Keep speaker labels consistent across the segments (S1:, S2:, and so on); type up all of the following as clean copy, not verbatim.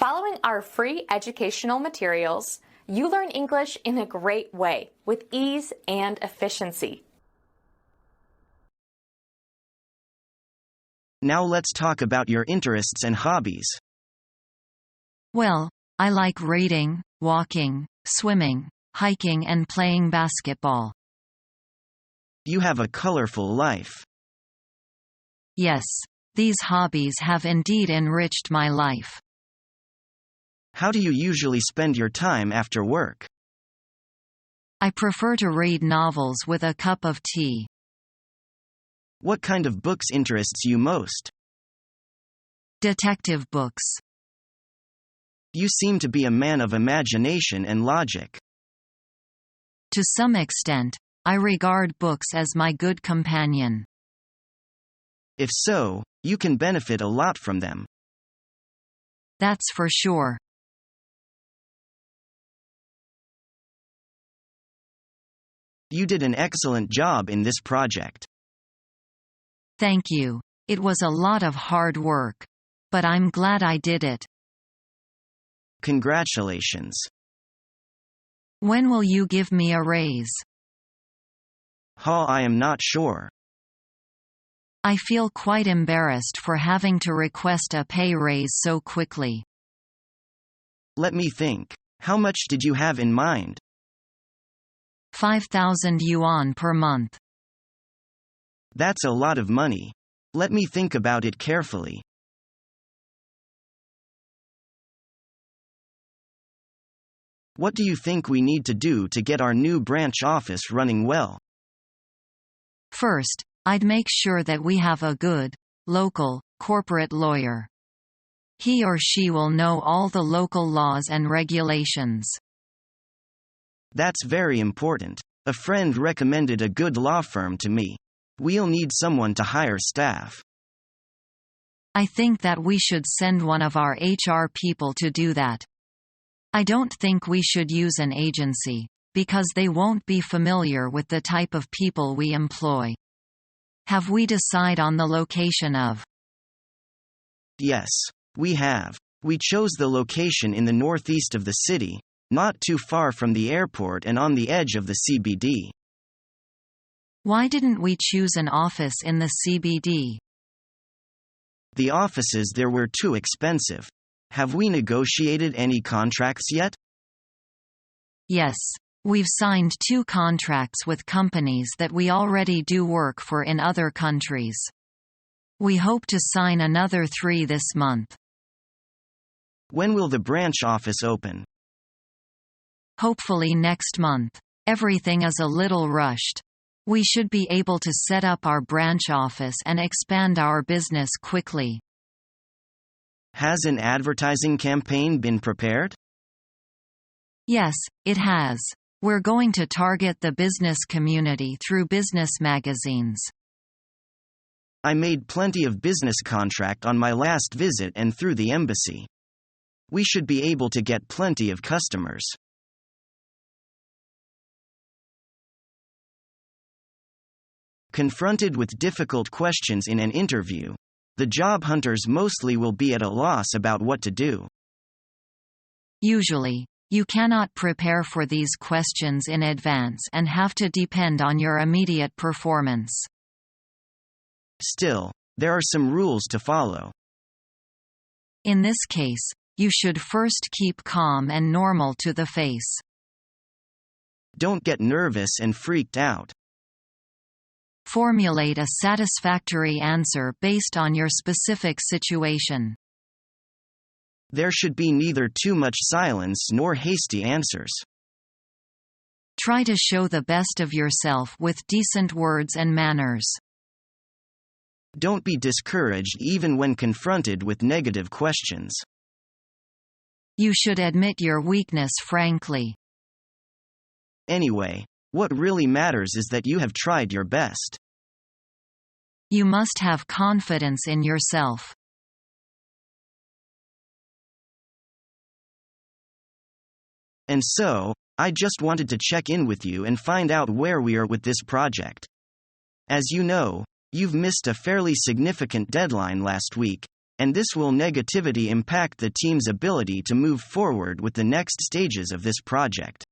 S1: Following our free educational materials, you learn English in a great way with ease and efficiency.
S2: Now let's talk about your interests and hobbies.
S3: Well, I like reading, walking, swimming, hiking and playing basketball.
S2: You have a colorful life.
S3: Yes, these hobbies have indeed enriched my life.
S2: How do you usually spend your time after work?
S3: I prefer to read novels with a cup of tea.
S2: What kind of books interests you most?
S3: Detective books.
S2: You seem to be a man of imagination and logic.
S3: To some extent, I regard books as my good companion.
S2: If so, you can benefit a lot from them.
S3: That's for sure.
S2: You did an excellent job in this project.
S3: Thank you. It was a lot of hard work. But I'm glad I did it.
S2: Congratulations.
S3: When will you give me a raise?
S2: I am not sure.
S3: I feel quite embarrassed for having to request a pay raise so quickly.
S2: Let me think. How much did you have in mind?
S3: 5,000 yuan per month.
S2: That's a lot of money. Let me think about it carefully. What do you think we need to do to get our new branch office running well?
S3: First, I'd make sure that we have a good, local, corporate lawyer. He or she will know all the local laws and regulations.
S2: That's very important. A friend recommended a good law firm to me. We'll need someone to hire staff.
S3: I think that we should send one of our HR people to do that. I don't think we should use an agency, because they won't be familiar with the type of people we employ. Have we decided on the location of?
S2: Yes, we have. We chose the location in the northeast of the city, not too far from the airport and on the edge of the CBD.
S3: Why didn't we choose an office in the CBD?
S2: The offices there were too expensive. Have we negotiated any contracts yet?
S3: Yes. We've signed 2 contracts with companies that we already do work for in other countries. We hope to sign another 3 this month.
S2: When will the branch office open?
S3: Hopefully next month. Everything is a little rushed. We should be able to set up our branch office and expand our business quickly.
S2: Has an advertising campaign been prepared?
S3: Yes, it has. We're going to target the business community through business magazines.
S2: I made plenty of business contract on my last visit and through the embassy. We should be able to get plenty of customers. Confronted with difficult questions in an interview, the job hunters mostly will be at a loss about what to do.
S3: Usually, you cannot prepare for these questions in advance and have to depend on your immediate performance.
S2: Still, there are some rules to follow.
S3: In this case, you should first keep calm and normal to the face.
S2: Don't get nervous and freaked out.
S3: Formulate a satisfactory answer based on your specific situation.
S2: There should be neither too much silence nor hasty answers.
S3: Try to show the best of yourself with decent words and manners.
S2: Don't be discouraged even when confronted with negative questions.
S3: You should admit your weakness frankly.
S2: Anyway, what really matters is that you have tried your best.
S3: You must have confidence in yourself.
S2: And so, I just wanted to check in with you and find out where we are with this project. As you know, you've missed a fairly significant deadline last week, and this will negatively impact the team's ability to move forward with the next stages of this project.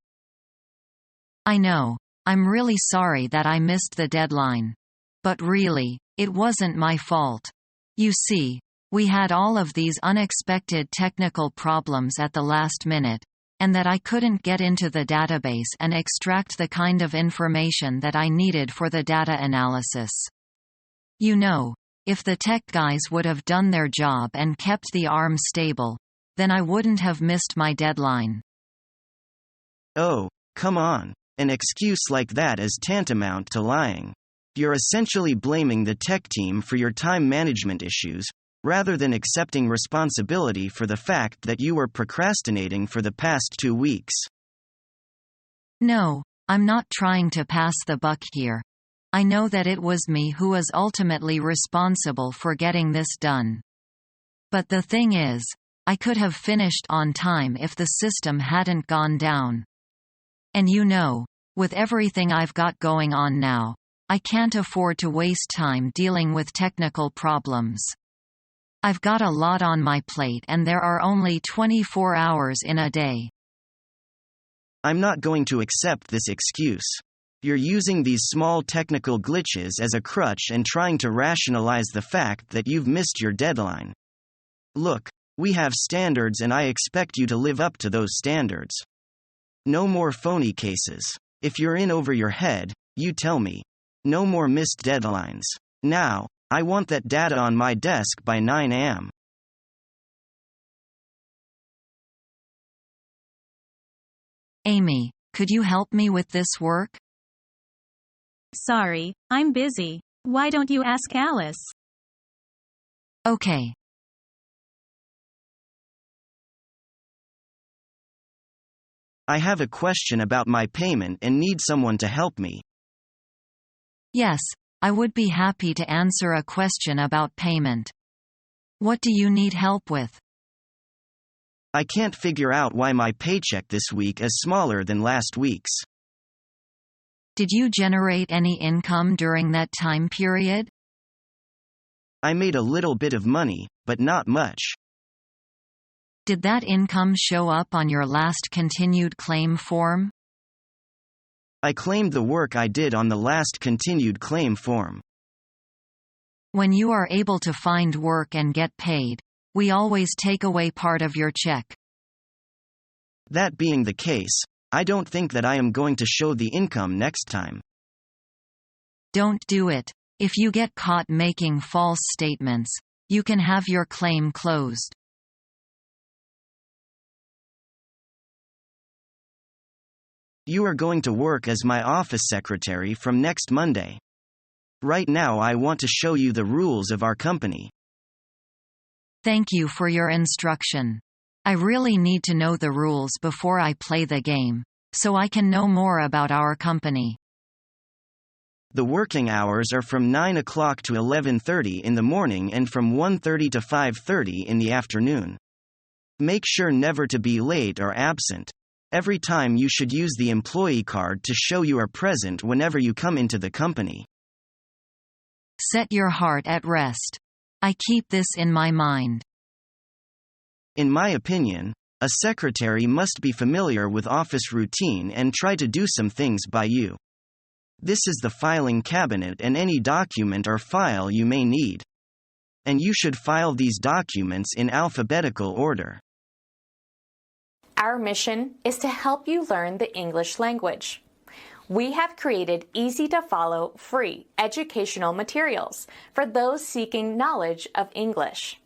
S3: I know. I'm really sorry that I missed the deadline. But really, it wasn't my fault. You see, we had all of these unexpected technical problems at the last minute, and that I couldn't get into the database and extract the kind of information that I needed for the data analysis. You know, if the tech guys would have done their job and kept the arm stable, then I wouldn't have missed my deadline.
S2: Oh, come on. An excuse like that is tantamount to lying. You're essentially blaming the tech team for your time management issues, rather than accepting responsibility for the fact that you were procrastinating for the past 2 weeks.
S3: No, I'm not trying to pass the buck here. I know that it was me who was ultimately responsible for getting this done. But the thing is, I could have finished on time if the system hadn't gone down. And you know, with everything I've got going on now, I can't afford to waste time dealing with technical problems. I've got a lot on my plate and there are only 24 hours in a day.
S2: I'm not going to accept this excuse. You're using these small technical glitches as a crutch and trying to rationalize the fact that you've missed your deadline. Look, we have standards and I expect you to live up to those standards. No more phony cases. If you're in over your head, you tell me. No more missed deadlines. Now, I want that data on my desk by 9 a.m.
S3: Amy, could you help me with this work?
S4: Sorry, I'm busy. Why don't you ask Alice?
S3: Okay.
S2: I have a question about my payment and need someone to help me.
S3: Yes, I would be happy to answer a question about payment. What do you need help with?
S2: I can't figure out why my paycheck this week is smaller than last week's.
S3: Did you generate any income during that time period?
S2: I made a little bit of money, but not much.
S3: Did that income show up on your last continued claim form?
S2: I claimed the work I did on the last continued claim form.
S3: When you are able to find work and get paid, we always take away part of your check.
S2: That being the case, I don't think that I am going to show the income next time.
S3: Don't do it. If you get caught making false statements, you can have your claim closed.
S2: You are going to work as my office secretary from next Monday. Right now I want to show you the rules of our company.
S3: Thank you for your instruction. I really need to know the rules before I play the game, so I can know more about our company.
S2: The working hours are from 9 o'clock to 11:30 in the morning and from 1:30 to 5:30 in the afternoon. Make sure never to be late or absent. Every time you should use the employee card to show you are present whenever you come into the company.
S3: Set your heart at rest. I keep this in my mind.
S2: In my opinion, a secretary must be familiar with office routine and try to do some things by you. This is the filing cabinet and any document or file you may need. And you should file these documents in alphabetical order.
S1: Our mission is to help you learn the English language. We have created easy-to-follow, free educational materials for those seeking knowledge of English.